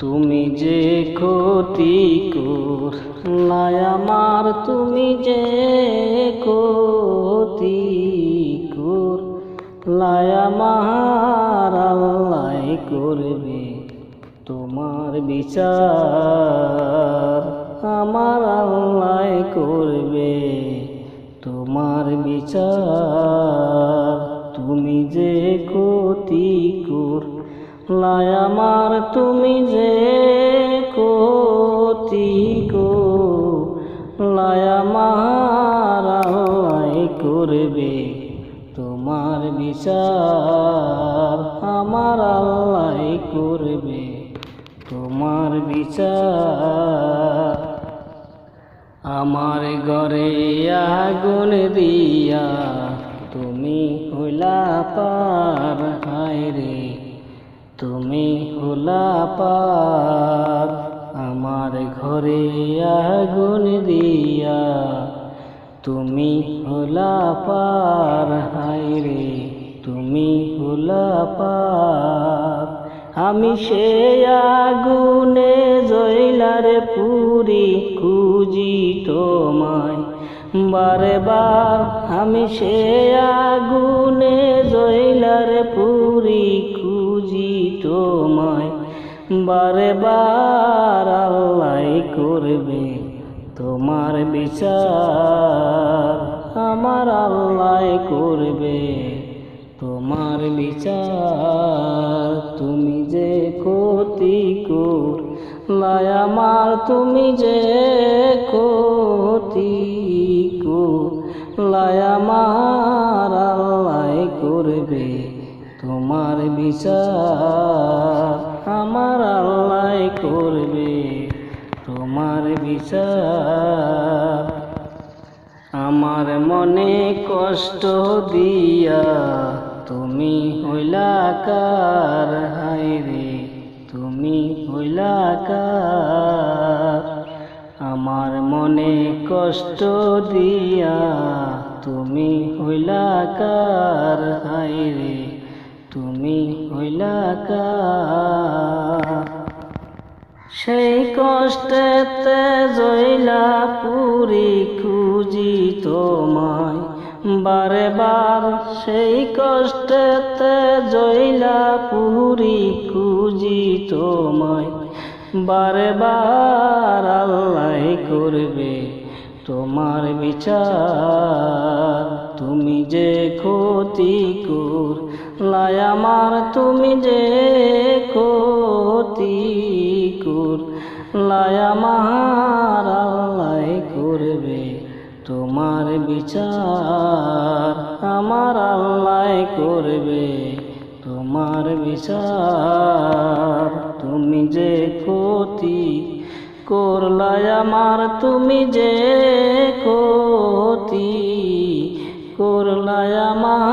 তুমি যে ক্ষতি করলাই আমার, তুমি যে ক্ষতি করলাই আমার, আল্লাহ করবে তোমার বিচার। আমার আল্লাহ করবে তোমার বিচার। তুমি যে ক্ষতি করলাই আমার, তুমি যে ক্ষতি করলাই আমার, আল্লাহ করবে তোমার বিচার। আমার আল্লাহ করবে তোমার বিচার। আমার ঘরে আগুন দিয়া তুমি হইলা পার, হায় রে তুমি হইলা পার। আমার ঘরে আগুন দিয়া তুমি হইলা পার, হায় রে তুমি হইলা পার। আমি সে আগুনে জ্বলার পুরি খুঁজি তোমায় বারে বার। আমি সে আগুনে জ্বলার পুরি খুঁজি তোমায় বারে বার। আল্লাহ করবে তোমার বিচার। আমার আল্লাহ করবে তোমার বিচার। তুমি যে ক্ষতি করলাই আমার, তুমি যে ক্ষতি করলাই আমার, আল্লাহ করবে তোমার বিচার। আমার আল্লাহ করবে তোমার বিচার। আমার মনে কষ্ট দিয়া তুমি হইলা কার, হায় রে তুমি হইলা কার। আমার মনে কষ্ট দিয়া তুমি হইলা কার, হায় রে তুমি হইলা কার। সেই কষ্টেতে জ্বলা পুরি খুঁজি তোমায় বারে বার। সেই কষ্টেতে জ্বলা পুরি খুঁজি তোমায় বারে বার। আল্লাহ করবে তোমার বিচার। তুমি যে ক্ষতি করলাই আমার, তুমি যে ক্ষতি করলাই আমার, আল্লাহ করবে তোমার বিচার। আমার আল্লাহ করবে তোমার বিচার। তুমি যে ক্ষতি করলাই আমার, তুমি যে ক্ষতি করলাই আমার,